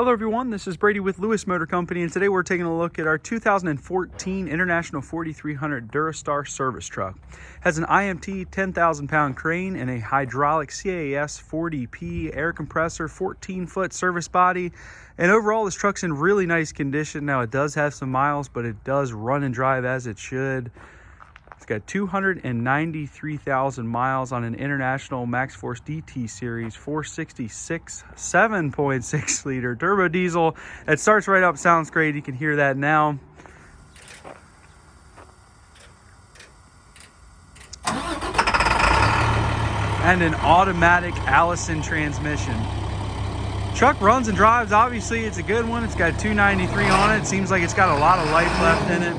Hello everyone, this is Brady with Lewis Motor Company, and today we're taking a look at our 2014 International 4300 Durastar service truck. It has an IMT 10,000 pound crane and a hydraulic CAS 40P air compressor, 14-foot service body, and overall this truck's in really nice condition. Now it does have some miles, but it does run and drive as it should. It's got 293,000 miles on an International Max Force DT Series 466 7.6 liter turbo diesel. It starts right up, sounds great. You can hear that now. And an automatic Allison transmission. Truck runs and drives. Obviously, it's a good one. It's got 293 on it. It seems like it's got a lot of life left in it.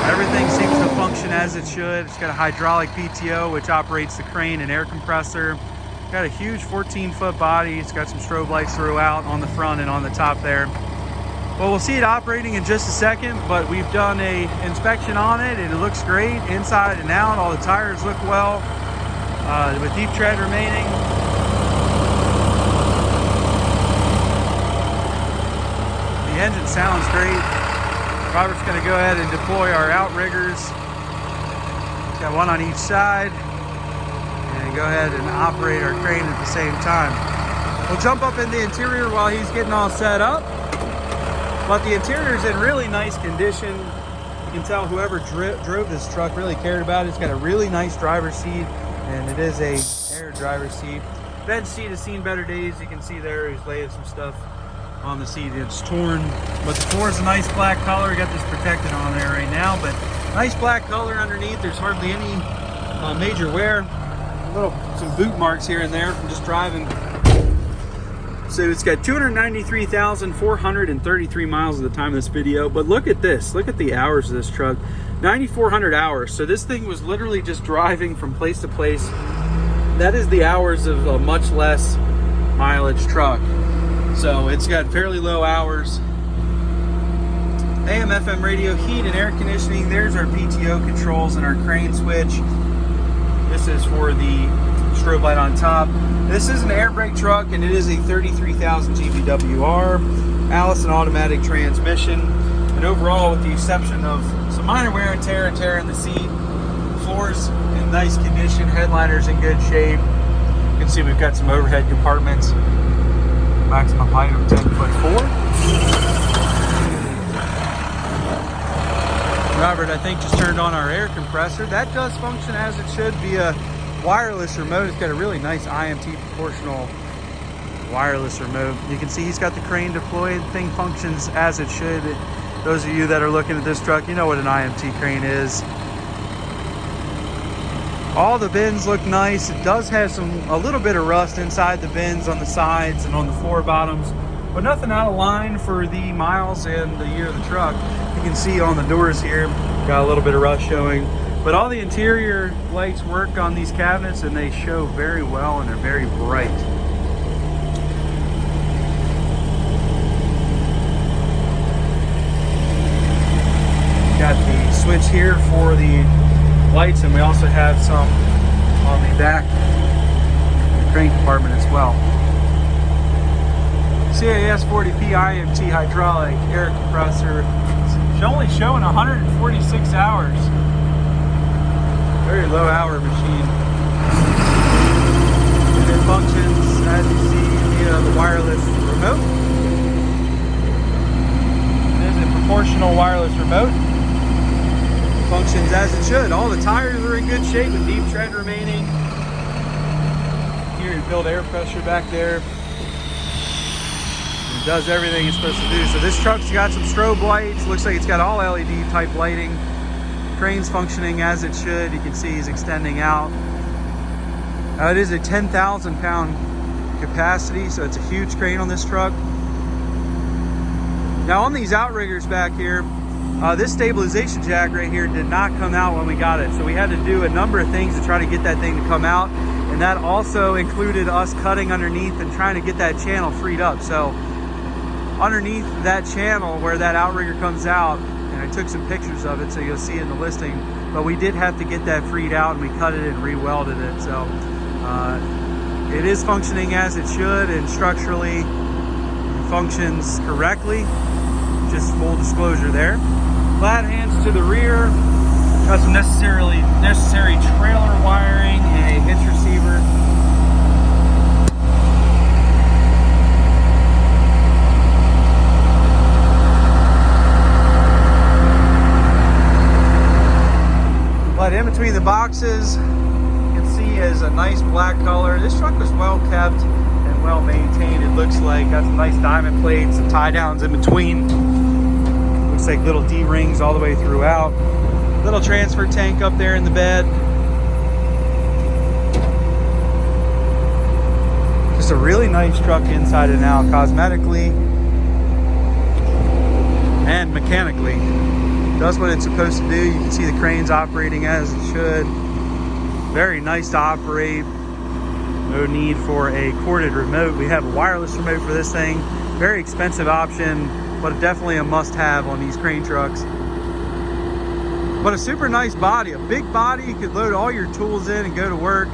Everything seems to function as it should. It's got a hydraulic PTO, which operates the crane and air compressor. It's got a huge 14-foot body. It's got some strobe lights throughout on the front and on the top there. Well, we'll see it operating in just a second, but we've done a inspection on it, and it looks great inside and out. All the tires look well, with deep tread remaining. The engine sounds great. Robert's going to go ahead and deploy our outriggers. He's got one on each side, and go ahead and operate our crane at the same time. We'll jump up in the interior while he's getting all set up. But the interior is in really nice condition. You can tell whoever drove this truck really cared about it. It's got a really nice driver's seat, and it is a air driver's seat. Bench seat has seen better days. You can see there he's laying some stuff on the seat. It's torn, but the floor is a nice black color. We got this protected on there right now, but nice black color underneath. There's hardly any major wear. Some boot marks here and there from just driving. So it's got 293,433 miles at the time of this video. But look at this. Look at the hours of this truck. 9,400 hours. So this thing was literally just driving from place to place. That is the hours of a much less mileage truck. So it's got fairly low hours. AM, FM radio, heat and air conditioning. There's our PTO controls and our crane switch. This is for the strobe light on top. This is an air brake truck, and it is a 33,000 GVWR Allison automatic transmission. And overall, with the exception of some minor wear and tear in the seat, the floor's in nice condition, headliner's in good shape. You can see we've got some overhead compartments. Maximum height of 10'4". Robert, I think, just turned on our air compressor. That does function as it should via wireless remote. It's got a really nice IMT proportional wireless remote. You can see he's got the crane deployed. The thing functions as it should. Those of you that are looking at this truck, you know what an IMT crane is. All the bins look nice. It does have a little bit of rust inside the bins on the sides and on the floor bottoms, but nothing out of line for the miles and the year of the truck. You can see on the doors here, got a little bit of rust showing, but all the interior lights work on these cabinets, and they show very well, and they're very bright. Got the switch here for the lights, and we also have some on the back of the crane compartment as well. CAS 40P IMT hydraulic air compressor. It's only showing 146 hours. Very low hour machine. And it functions, as you see, via the wireless remote. It is a proportional wireless remote. Functions as it should. All the tires are in good shape with deep tread remaining. Here you build air pressure back there. It does everything it's supposed to do. So this truck's got some strobe lights. Looks like it's got all LED type lighting. Crane's functioning as it should. You can see he's extending out. It is a 10,000 pound capacity, so it's a huge crane on this truck. Now on these outriggers back here, this stabilization jack right here did not come out when we got it. So we had to do a number of things to try to get that thing to come out. And that also included us cutting underneath and trying to get that channel freed up. So underneath that channel where that outrigger comes out, and I took some pictures of it so you'll see it in the listing, but we did have to get that freed out, and we cut it and re-welded it. So it is functioning as it should, and structurally functions correctly. Just full disclosure there. Flat hands to the rear. Got some necessary trailer wiring and a hitch receiver. But in between the boxes, you can see is a nice black color. This truck was well kept and well maintained. It looks like got some nice diamond plates and tie downs in between. Looks like little D-rings all the way throughout. Little transfer tank up there in the bed. Just a really nice truck inside and out, cosmetically and mechanically. Does what it's supposed to do. You can see the cranes operating as it should. Very nice to operate. No need for a corded remote. We have a wireless remote for this thing. Very expensive option, but definitely a must-have on these crane trucks. But a super nice body, a big body. You could load all your tools in and go to work.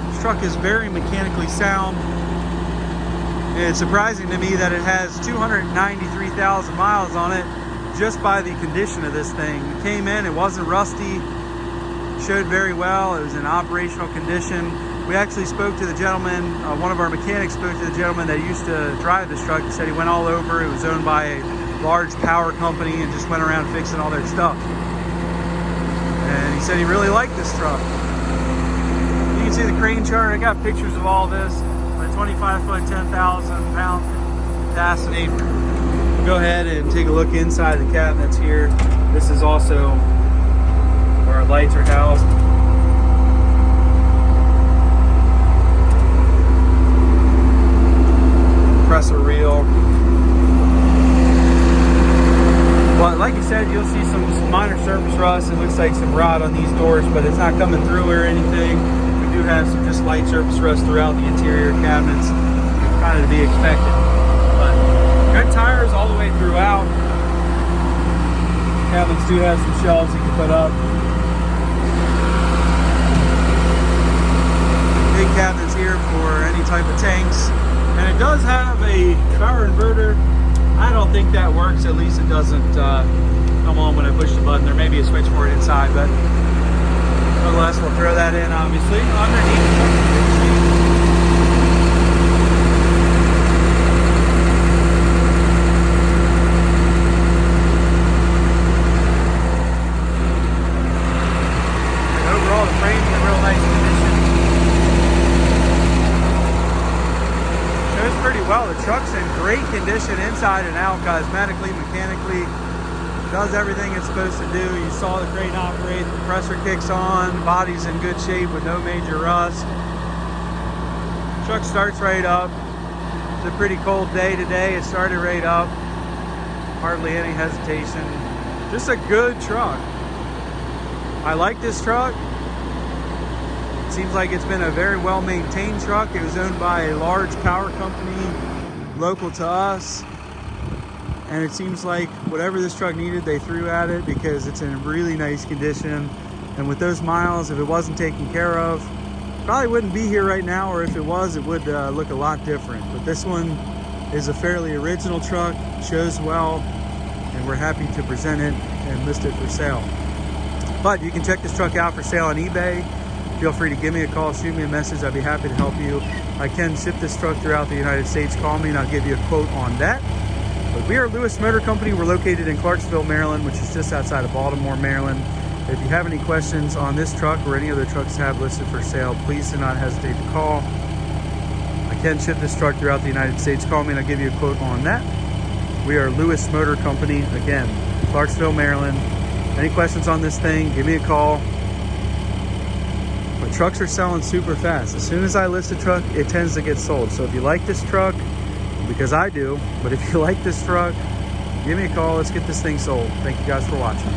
This truck is very mechanically sound. It's surprising to me that it has 293,000 miles on it just by the condition of this thing. It came in, it wasn't rusty, showed very well, it was in operational condition. We actually spoke to the gentleman, one of our mechanics spoke to the gentleman that used to drive this truck. He said he went all over. It was owned by a large power company and just went around fixing all their stuff. And he said he really liked this truck. You can see the crane chart. I got pictures of all this. 25-foot, 10,000 pound capacity. Go ahead and take a look inside the cabinets here. This is also where our lights are housed. Compressor reel. But like you said, you'll see some minor surface rust. It looks like some rot on these doors, but it's not coming through or anything. Do have some just light surface rust throughout the interior cabinets, kind of to be expected. But good tires all the way throughout. Cabinets do have some shelves you can put up. Big cabinets here for any type of tanks. And it does have a power inverter. I don't think that works, at least it doesn't come on when I push the button. There may be a switch for it inside, but nonetheless, we'll throw that in, obviously. Underneath the truck. And overall, the frame's in real nice condition. Shows pretty well. The truck's in great condition inside and out, cosmetically, mechanically. Does everything it's supposed to do. You saw the crane operate, the compressor kicks on, body's in good shape with no major rust. Truck starts right up. It's a pretty cold day today. It started right up. Hardly any hesitation. Just a good truck. I like this truck. It seems like it's been a very well maintained truck. It was owned by a large power company local to us. And it seems like whatever this truck needed, they threw at it because it's in really nice condition. And with those miles, if it wasn't taken care of, probably wouldn't be here right now, or if it was, it would look a lot different. But this one is a fairly original truck, shows well, and we're happy to present it and list it for sale. But you can check this truck out for sale on eBay. Feel free to give me a call, shoot me a message. I'd be happy to help you. I can ship this truck throughout the United States. Call me and I'll give you a quote on that. But we are Lewis Motor Company. We're located in Clarksville, Maryland, which is just outside of Baltimore, Maryland. If you have any questions on this truck or any other trucks I have listed for sale, please do not hesitate to call. I can ship this truck throughout the United States. Call me and I'll give you a quote on that. We are Lewis Motor Company, again, Clarksville, Maryland. Any questions on this thing, give me a call. But trucks are selling super fast. As soon as I list a truck, it tends to get sold. So if you like this truck, because I do, but if you like this truck, give me a call. Let's get this thing sold. Thank you guys for watching.